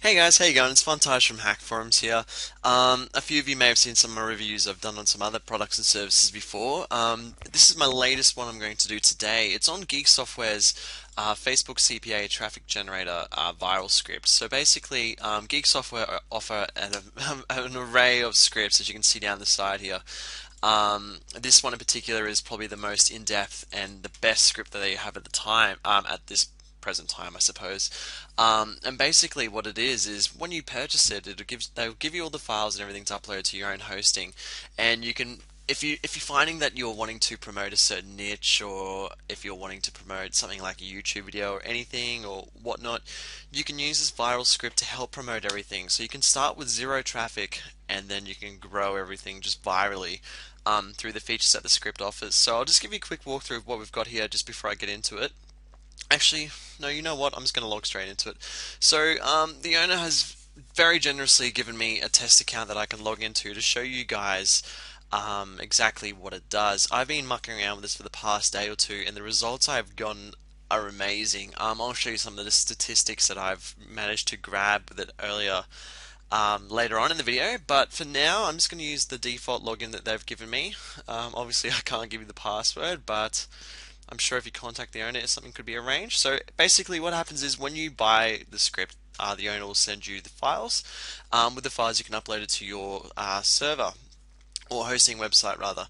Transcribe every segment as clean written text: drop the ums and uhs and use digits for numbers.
Hey guys, how you going? It's Fontage from Hack Forums here. A few of you may have seen some of my reviews I've done on some other products and services before. This is my latest one I'm going to do today. It's on Geek Software's Facebook CPA traffic generator viral script. So basically, Geek Software offer an array of scripts, as you can see down the side here. This one in particular is probably the most in-depth and the best script that they have at the time, at this present time, I suppose. And basically, what it is when you purchase it, they'll give you all the files and everything to upload to your own hosting, and you can. If you're finding that you're wanting to promote a certain niche, or if you're wanting to promote something like a YouTube video or anything or whatnot, you can use this viral script to help promote everything. So you can start with zero traffic, and then you can grow everything just virally through the features that the script offers. So I'll just give you a quick walkthrough of what we've got here just before I get into it. Actually, no, you know what? I'm just going to log straight into it. So, the owner has very generously given me a test account that I can log into to show you guys exactly what it does. I've been mucking around with this for the past day or two, and the results I've gotten are amazing. I'll show you some of the statistics that I've managed to grab with it earlier later on in the video, but for now I'm just going to use the default login that they've given me. Obviously I can't give you the password, but I'm sure if you contact the owner, something could be arranged. So basically, what happens is when you buy the script, the owner will send you the files. With the files, you can upload it to your server or hosting website rather.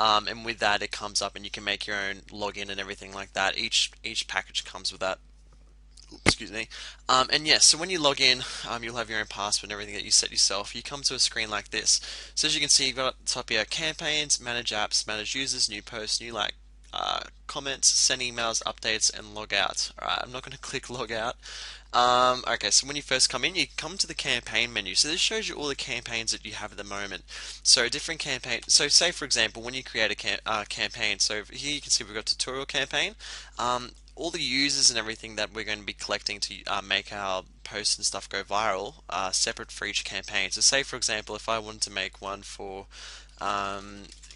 And with that, it comes up, and you can make your own login and everything like that. Each package comes with that. Excuse me. And yes, so when you log in, you'll have your own password and everything that you set yourself. You come to a screen like this. So as you can see, you've got at the top here campaigns, manage apps, manage users, new posts, new comments, send emails, updates, and log out. Alright, I'm not going to click log out. Okay, so when you first come in, you come to the campaign menu. So this shows you all the campaigns that you have at the moment. So different campaign. So say for example, when you create a campaign. So here you can see we've got tutorial campaign. All the users and everything that we're going to be collecting to make our posts and stuff go viral are separate for each campaign. So say for example, if I wanted to make one for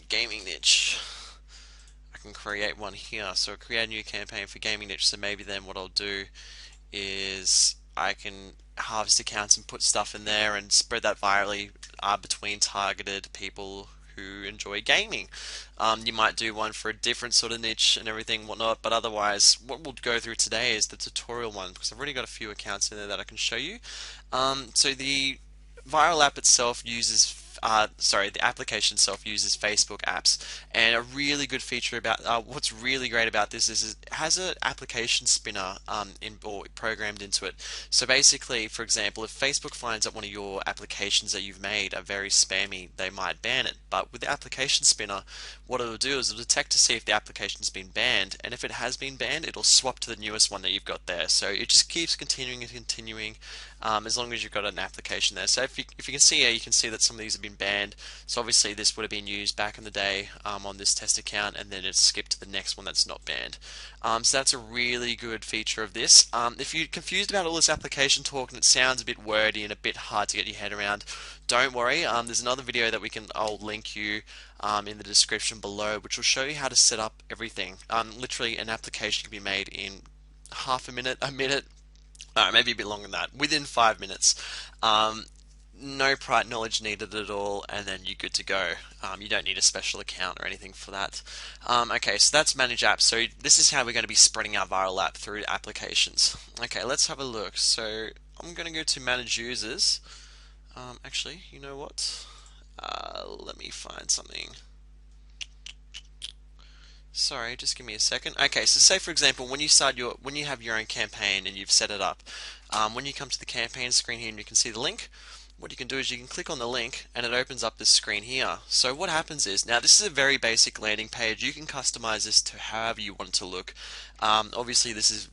gaming niche, I can create one here. So create a new campaign for gaming niche. So maybe then what I'll do is I can harvest accounts and put stuff in there and spread that virally between targeted people who enjoy gaming. You might do one for a different sort of niche and everything, whatnot, but otherwise, what we'll go through today is the tutorial one because I've already got a few accounts in there that I can show you. So the viral app itself uses the application itself uses Facebook apps, and a really good feature about what's really great about this is it has an application spinner or programmed into it. So basically, for example, if Facebook finds that one of your applications that you've made are very spammy, they might ban it. But with the application spinner, what it'll do is it'll detect to see if the application's been banned, and if it has been banned, it'll swap to the newest one that you've got there. So it just keeps continuing and continuing as long as you've got an application there. So if you can see here, you can see that some of these have been banned. So obviously this would have been used back in the day on this test account, and then it's skipped to the next one that's not banned. So that's a really good feature of this. If you're confused about all this application talk and it sounds a bit wordy and a bit hard to get your head around, don't worry. There's another video that I'll link you in the description below, which will show you how to set up everything. Literally, an application can be made in half a minute, maybe a bit longer than that, within 5 minutes. No prior knowledge needed at all, and then you're good to go. You don't need a special account or anything for that. Okay, so that's manage apps. So this is how we're going to be spreading our viral app through applications. Okay, let's have a look. So I'm going to go to manage users. Actually, you know what? Let me find something. Sorry, just give me a second. Okay, so say for example, when you have your own campaign and you've set it up, when you come to the campaign screen here and you can see the link, what you can do is you can click on the link and it opens up this screen here. So what happens is, now this is a very basic landing page. You can customize this to however you want it to look. Obviously, this is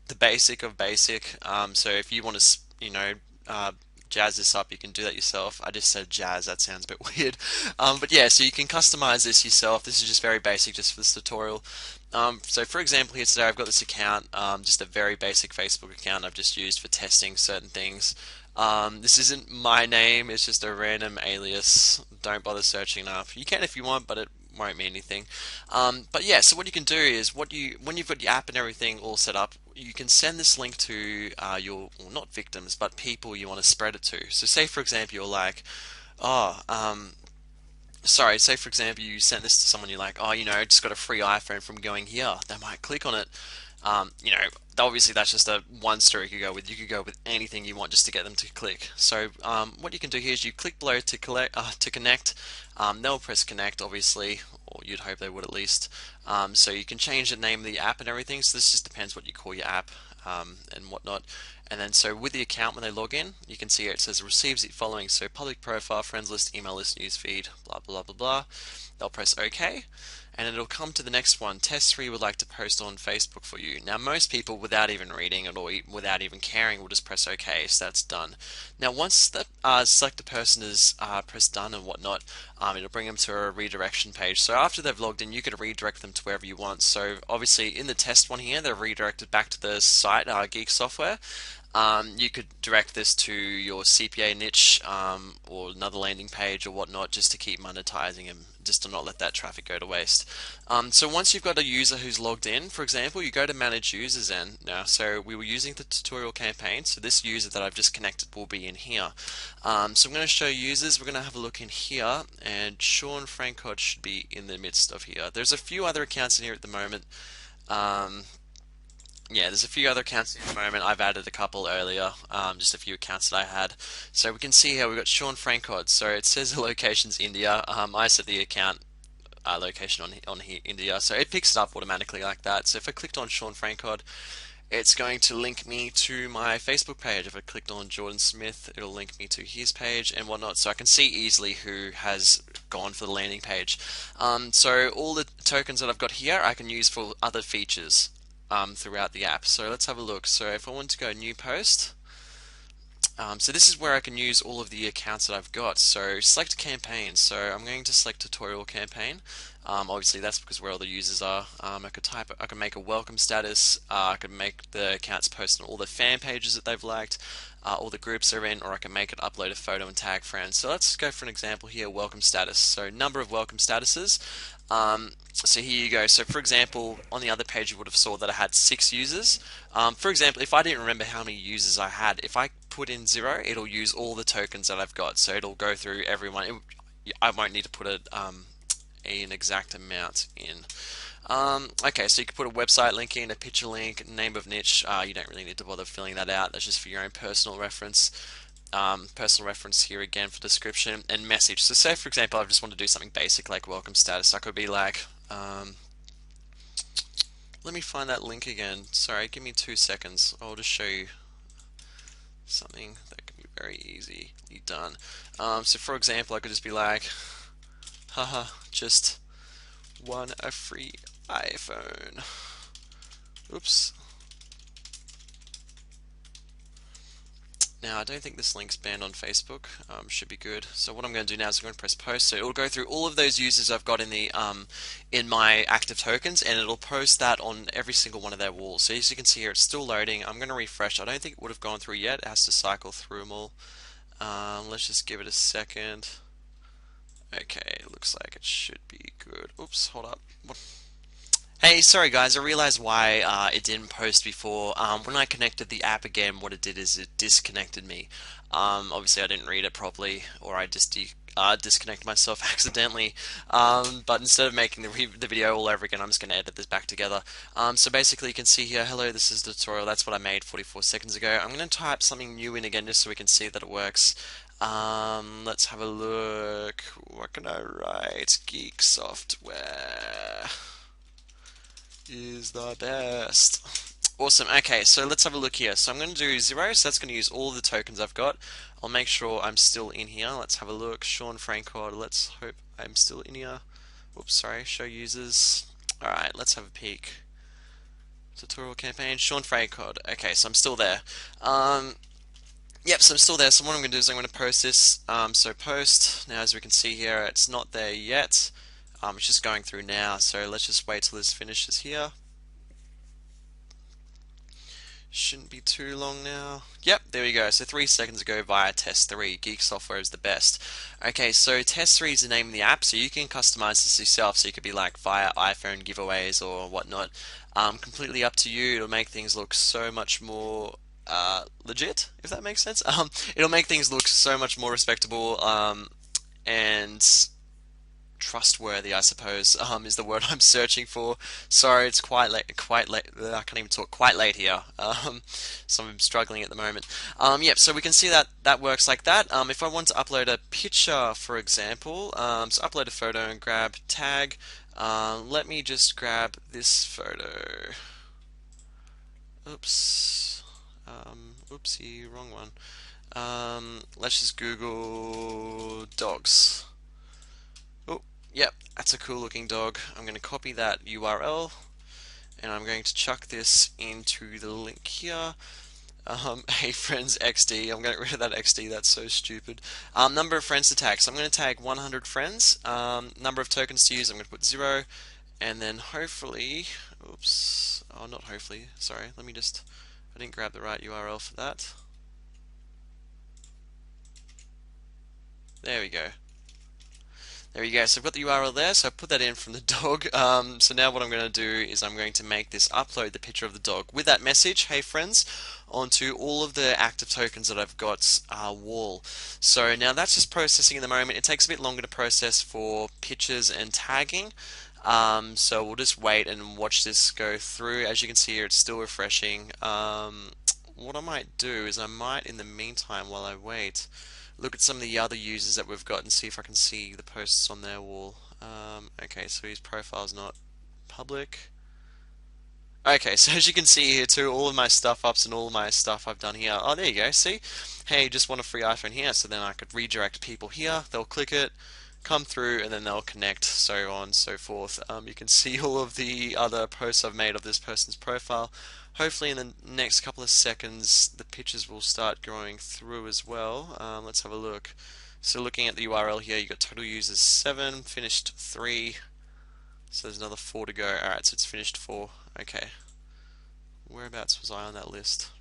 the basic of basic. So if you want to, jazz this up, you can do that yourself. I just said jazz, that sounds a bit weird. But yeah, so you can customize this yourself. This is just very basic just for this tutorial. So for example, here today I've got this account, just a very basic Facebook account I've just used for testing certain things. This isn't my name, it's just a random alias. Don't bother searching it up. You can if you want, but it won't mean anything. But yeah, so what you can do is when you've got your app and everything all set up, you can send this link to your, well, not victims, but people you want to spread it to. So say for example you're like, oh, sorry, say for example you sent this to someone, you're like, oh, just got a free iPhone from going here. They might click on it. Obviously that's just a one story you could go with. You could go with anything you want just to get them to click. So what you can do here is you click below to connect. They'll press connect, obviously, or you'd hope they would at least. So you can change the name of the app and everything. So this just depends what you call your app and whatnot. And then so with the account, when they log in, you can see here it says it receives the following. So public profile, friends list, email list, newsfeed, blah blah blah blah. They'll press OK, and it'll come to the next one. Test 3 would like to post on Facebook for you. Now most people, without even reading it or without even caring, will just press OK, so that's done. Now once the selected person is pressed done and whatnot, it'll bring them to a redirection page. So after they've logged in, you can redirect them to wherever you want. So obviously in the test one here, they're redirected back to the site, Geek Software. You could direct this to your CPA niche or another landing page or whatnot, just to keep monetizing and just to not let that traffic go to waste. So once you've got a user who's logged in, for example, you go to manage users and now, so we were using the tutorial campaign, so this user that I've just connected will be in here. So I'm going to show users, we're going to have a look in here, and Sean Francod should be in the midst of here. There's a few other accounts in here at the moment. Yeah, there's a few other accounts at the moment. I've added a couple earlier, just a few accounts that I had. So we can see here we've got Sean Francod. So it says the location's India. I set the account location on here, India, so it picks it up automatically like that. So if I clicked on Sean Francod, it's going to link me to my Facebook page. If I clicked on Jordan Smith, it'll link me to his page and whatnot, so I can see easily who has gone for the landing page. So all the tokens that I've got here I can use for other features throughout the app. So let's have a look. So if I want to go new post, so this is where I can use all of the accounts that I've got. So select campaign. So I'm going to select tutorial campaign. Obviously that's because where all the users are. I can make a welcome status. I can make the accounts post on all the fan pages that they've liked, all the groups they're in, or I can make it upload a photo and tag friends. So let's go for an example here, welcome status. So number of welcome statuses. So here you go. So for example, on the other page you would have saw that I had 6 users. For example, if I didn't remember how many users I had, if I put in 0, it'll use all the tokens that I've got. So it'll go through everyone. I won't need to put an exact amount in. Okay, so you can put a website link in, a picture link, name of niche. You don't really need to bother filling that out. That's just for your own personal reference. Personal reference here again for description, and message. So say for example I just want to do something basic like welcome status. I could be like, let me find that link again. Sorry, give me 2 seconds. I'll just show you something that can be very easily done. So for example I could just be like, haha, just won a free iPhone. Oops. Now I don't think this link's banned on Facebook. Should be good. So what I'm going to do now is I'm going to press post. So it'll go through all of those users I've got in the in my active tokens, and it'll post that on every single one of their walls. So as you can see here, it's still loading. I'm going to refresh. I don't think it would have gone through yet. It has to cycle through them all. Let's just give it a second. Okay, looks like it should be good. Oops, hold up. Hey, sorry guys, I realized why it didn't post before. When I connected the app again, what it did is it disconnected me. Obviously I didn't read it properly, or I just disconnected myself accidentally. But instead of making the video all over again, I'm just going to edit this back together. So basically you can see here, hello, this is the tutorial. That's what I made 44 seconds ago. I'm going to type something new in again just so we can see that it works. Let's have a look. What can I write? Geek software is the best. Awesome. Okay, so let's have a look here. So I'm going to do 0, so that's going to use all the tokens I've got. I'll make sure I'm still in here. Let's have a look. Sean Francod, let's hope I'm still in here. Oops, sorry, show users. Alright, let's have a peek. Tutorial campaign, Sean Francod. Okay, so I'm still there. Yep, so I'm still there. So what I'm going to do is I'm going to post this. So post, now as we can see here, it's not there yet. It's just going through now, so let's just wait till this finishes here. Shouldn't be too long now. Yep, there we go. So 3 seconds ago via Test 3, Geek Software is the best. Okay, so Test 3 is the name of the app, so you can customize this yourself. So you could be like via iPhone giveaways or whatnot. Completely up to you. It'll make things look so much more legit, if that makes sense. It'll make things look so much more respectable. And trustworthy, I suppose, is the word I'm searching for. Sorry, it's quite late. Quite late. I can't even talk. Quite late here. So I'm struggling at the moment. Yep. So we can see that that works like that. If I want to upload a picture, for example, so upload a photo and grab tag. Let me just grab this photo. Oops. Oopsie, wrong one. Let's just Google dogs. Oh, yep, that's a cool looking dog. I'm going to copy that URL and I'm going to chuck this into the link here. Hey friends XD, I'm getting rid of that XD, that's so stupid. Number of friends to tag, so I'm going to tag 100 friends. Number of tokens to use, I'm going to put 0. And then hopefully, oops, oh not hopefully, sorry, let me just, I didn't grab the right URL for that. There we go. There you go. So I've got the URL there, so I put that in from the dog. So now what I'm going to do is I'm going to make this upload the picture of the dog with that message, hey friends, onto all of the active tokens that I've got wall. So now that's just processing in the moment. It takes a bit longer to process for pictures and tagging. So we'll just wait and watch this go through. As you can see here, it's still refreshing. What I might do is I might, in the meantime, while I wait, look at some of the other users that we've got and see if I can see the posts on their wall. Okay, so his profile's not public. Okay, so as you can see here too, all of my stuff ups and all of my stuff I've done here. Oh, there you go, see? Hey, just want a free iPhone here, so then I could redirect people here, they'll click it, come through, and then they'll connect, so on and so forth. You can see all of the other posts I've made of this person's profile. Hopefully in the next couple of seconds the pictures will start going through as well. Let's have a look. So looking at the URL here, you got total users 7, finished 3, so there's another 4 to go. Alright, so it's finished 4. Okay. Whereabouts was I on that list?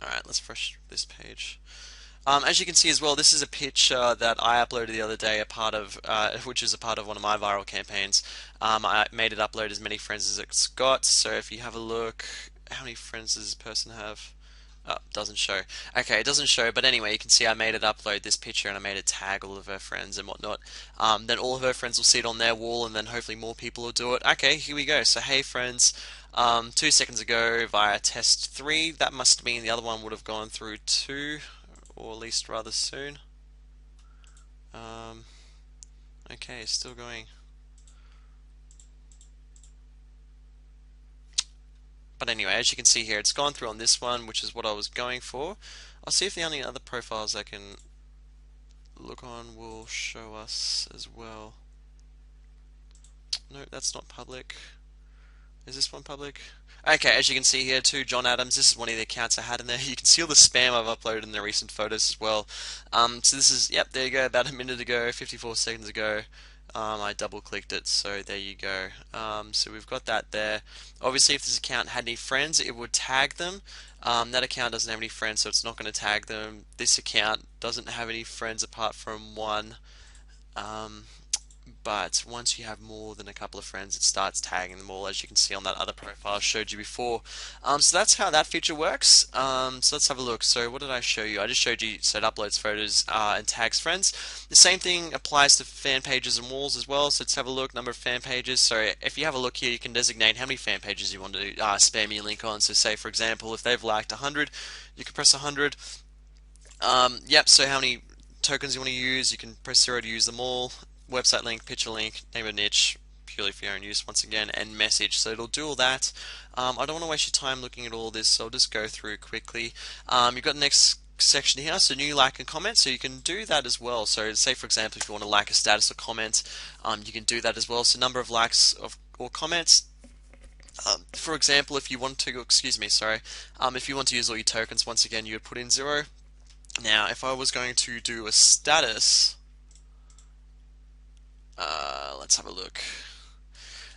Alright, let's refresh this page. As you can see as well, this is a picture that I uploaded the other day, a part of, which is a part of one of my viral campaigns. I made it upload as many friends as it's got, so if you have a look, how many friends does this person have? Oh, doesn't show. Okay, it doesn't show, but anyway, you can see I made it upload this picture and I made it tag all of her friends and whatnot. Then all of her friends will see it on their wall and then hopefully more people will do it. Okay, here we go. So hey friends, 2 seconds ago via test 3, that must mean the other one would have gone through too, or at least rather soon. Okay, still going. But anyway, as you can see here, it's gone through on this one, which is what I was going for. I'll see if the only other profiles I can look on will show us as well. No, that's not public. Is this one public? Okay, as you can see here too, John Adams, this is one of the accounts I had in there. You can see all the spam I've uploaded in the recent photos as well. So this is, yep, there you go, about a minute ago, 54 seconds ago. I double clicked it, so there you go. So we've got that there. Obviously, if this account had any friends, it would tag them. That account doesn't have any friends, so it's not going to tag them. This account doesn't have any friends apart from one. But once you have more than a couple of friends, it starts tagging them all, as you can see on that other profile I showed you before. So that's how that feature works. So let's have a look. So what did I show you? I just showed you, so it uploads photos and tags friends. The same thing applies to fan pages and walls as well. So let's have a look, number of fan pages. So if you have a look here, you can designate how many fan pages you want to spam your link on. So say, for example, if they've liked 100, you can press 100. Yep, so how many tokens you want to use, you can press 0 to use them all. Website link, picture link, name of niche, purely for your own use once again, and message. So it'll do all that. I don't want to waste your time looking at all this, so I'll just go through quickly. You've got the next section here, so new like and comment, so you can do that as well. So say for example if you want to like a status or comment, you can do that as well. So number of likes or comments. For example, if you want to, excuse me, sorry, if you want to use all your tokens, once again you would put in 0. Now if I was going to do a status, let's have a look.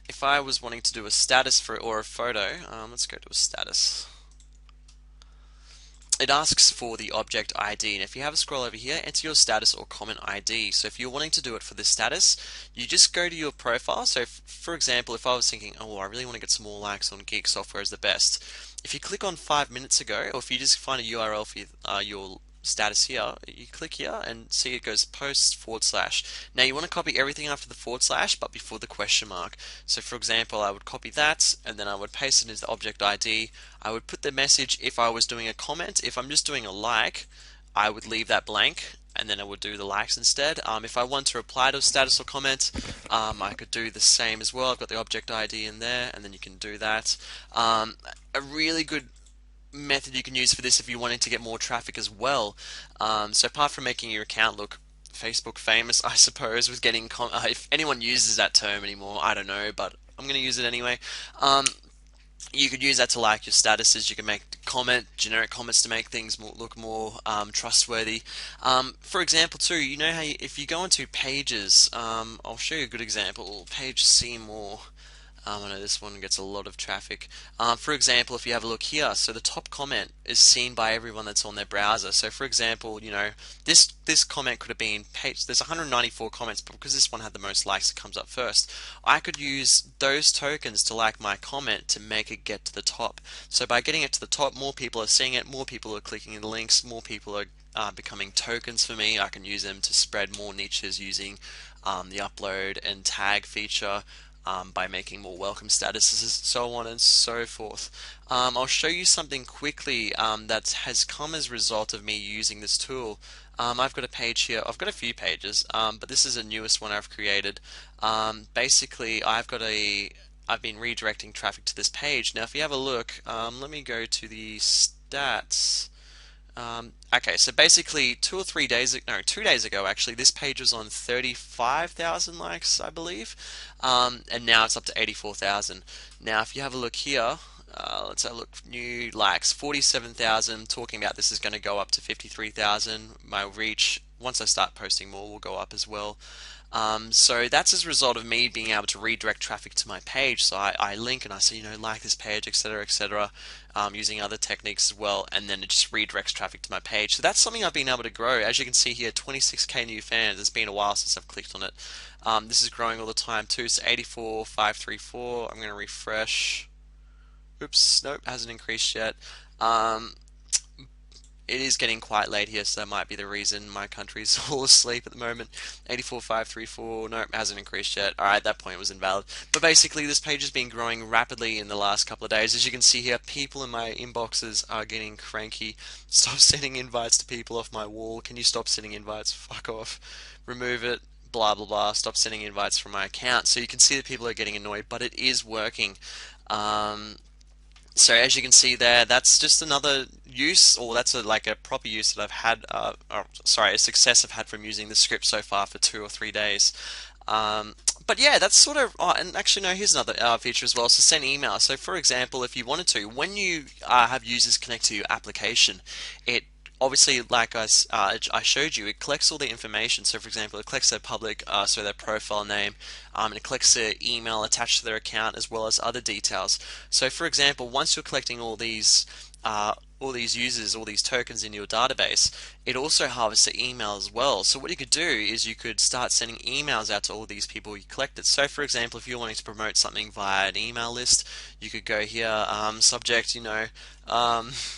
If I was wanting to do a status for or a photo, let's go to a status. it asks for the object ID, and if you have a scroll over here, enter your status or comment ID. So if you're wanting to do it for the status, you just go to your profile. So for example, if I was thinking, oh, I really want to get some more likes on Geek Software is the best, if you click on 5 minutes ago, or if you just find a URL for your status here, you click here and see it goes post forward slash. Now you want to copy everything after the forward slash but before the question mark. So for example, I would copy that and then I would paste it into the object ID. I would put the message if I was doing a comment. If I'm just doing a like, I would leave that blank and then I would do the likes instead. If I want to reply to a status or comment, I could do the same as well. I've got the object ID in there and then you can do that. A really good method you can use for this if you're wanting to get more traffic as well. So apart from making your account look Facebook famous, I suppose, with getting if anyone uses that term anymore, I don't know, but I'm going to use it anyway. You could use that to like your statuses. You can make generic comments to make things look more trustworthy. For example, too, you know how if you go into pages, I'll show you a good example. Page see more. I know this one gets a lot of traffic. For example, if you have a look here, so the top comment is seen by everyone that's on their browser. So for example, this comment could have been there's 194 comments, but because this one had the most likes, it comes up first. I could use those tokens to like my comment to make it get to the top. So by getting it to the top, more people are seeing it, more people are clicking the links, more people are becoming tokens for me. I can use them to spread more niches using the upload and tag feature. By making more welcome statuses, so on and so forth. I'll show you something quickly that has come as a result of me using this tool. I've got a page here. I've got a few pages, but this is the newest one I've created. Basically, I've been redirecting traffic to this page. Now, if you have a look, let me go to the stats. Okay, so basically 2 days ago actually, this page was on 35,000 likes, I believe, and now it's up to 84,000. Now if you have a look here, let's have a look, new likes, 47,000, talking about this is going to go up to 53,000. My reach, once I start posting more, will go up as well. So that's as a result of me being able to redirect traffic to my page. So I link and I say, like this page, etc., etc., using other techniques as well, and then it just redirects traffic to my page. So that's something I've been able to grow. As you can see here, 26k new fans. It's been a while since I've clicked on it. This is growing all the time too. So 84,534. I'm going to refresh. Oops, nope, hasn't increased yet. It is getting quite late here, so that might be the reason my country's all asleep at the moment. 84,534, nope, hasn't increased yet. Alright, that point was invalid. But basically, this page has been growing rapidly in the last couple of days. As you can see here, people in my inboxes are getting cranky. Stop sending invites to people off my wall. Can you stop sending invites? Fuck off. Remove it. Blah, blah, blah. Stop sending invites from my account. So you can see that people are getting annoyed, but it is working. So as you can see there, that's just another use, or that's like a proper use that I've had, a success I've had from using the script so far for 2 or 3 days. But yeah, that's sort of, and actually no, here's another feature as well, so send email. So for example, if you wanted to, when you have users connect to your application, it obviously, like I showed you, it collects all the information. So for example, it collects their public, so their profile name, and it collects their email attached to their account as well as other details. So for example, once you're collecting all these users, all these tokens in your database, it also harvests the email as well. So what you could do is you could start sending emails out to all these people you collected. So for example, if you're wanting to promote something via an email list, you could go here, subject,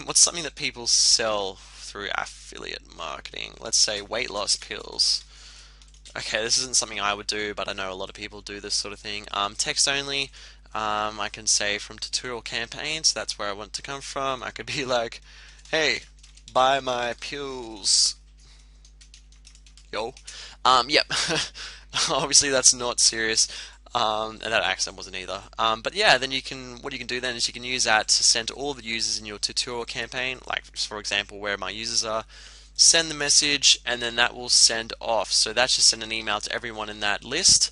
what's something that people sell through affiliate marketing? Let's say weight loss pills. Okay, this isn't something I would do, but I know a lot of people do this sort of thing. Text only. I can say from tutorial campaigns, that's where I want to come from. I could be like, hey, buy my pills. Yo. Yep. Obviously that's not serious. And that accent wasn't either. But yeah, then what you can do then is you can use that to send to all the users in your tutorial campaign, like for example where my users are, send the message, and then that will send off. So that's just send an email to everyone in that list.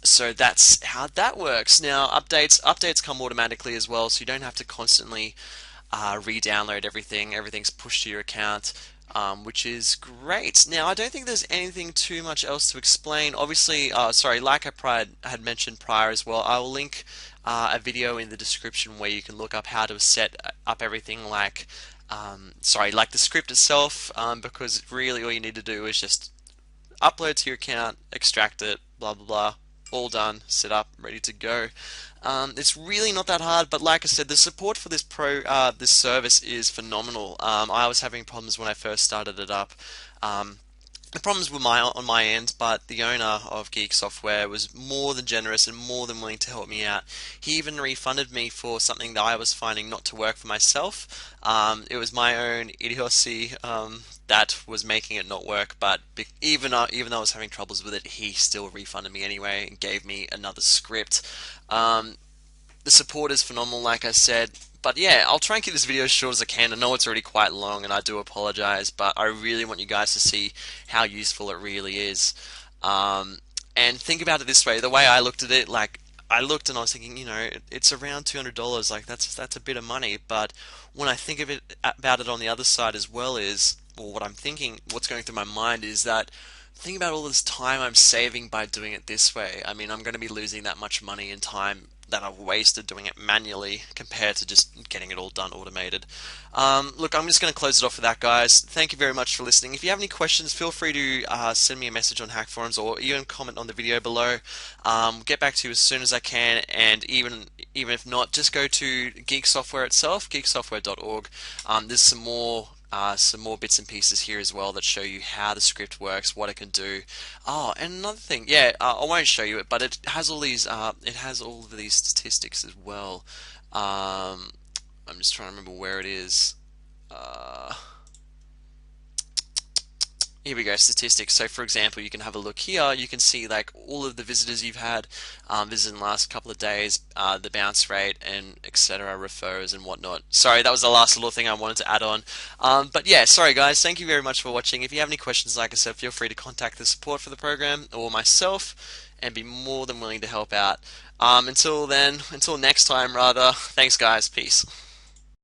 So that's how that works. Now updates come automatically as well, so you don't have to constantly re-download everything. Everything's pushed to your account, which is great. Now I don't think there's anything too much else to explain. Obviously, like I had mentioned prior as well, I will link a video in the description where you can look up how to set up everything like sorry, like the script itself, because really all you need to do is just upload to your account, extract it, blah blah blah, all done, set up, ready to go. It's really not that hard, but like I said, the support for this service is phenomenal. I was having problems when I first started it up. Um, the problems were on my end, but the owner of Geek Software was more than generous and more than willing to help me out. He even refunded me for something that I was finding not to work for myself. It was my own idiocy that was making it not work, but even though I was having troubles with it, he still refunded me anyway and gave me another script. Um, the support is phenomenal, like I said. But yeah, I'll try and keep this video as short as I can. I know it's already quite long, and I do apologize, but I really want you guys to see how useful it really is. Um, and think about it this way: the way I looked at it, like I looked and I was thinking, it's around $200. Like that's a bit of money. But when I think of it about it on the other side as well is, or what I'm thinking, what's going through my mind is that think about all this time I'm saving by doing it this way. I mean, I'm going to be losing that much money and time that I've wasted doing it manually compared to just getting it all done automated. Look, I'm just going to close it off with that, guys. Thank you very much for listening. If you have any questions, feel free to send me a message on Hack Forums or even comment on the video below. Get back to you as soon as I can, and even if not, just go to Geek Software itself, geeksoftware.org. There's some more bits and pieces here as well that show you how the script works, what it can do. Oh, and another thing, yeah, I won't show you it, but it has all of these statistics as well. I'm just trying to remember where it is. Uh, Here we go, statistics. So for example, you can have a look here. You can see like all of the visitors you've had, visited in the last couple of days, the bounce rate, and etc. Refers and whatnot. Sorry, that was the last little thing I wanted to add on. But yeah, sorry guys. Thank you very much for watching. If you have any questions, like I said, feel free to contact the support for the program or myself, and be more than willing to help out. Until next time rather. Thanks guys. Peace.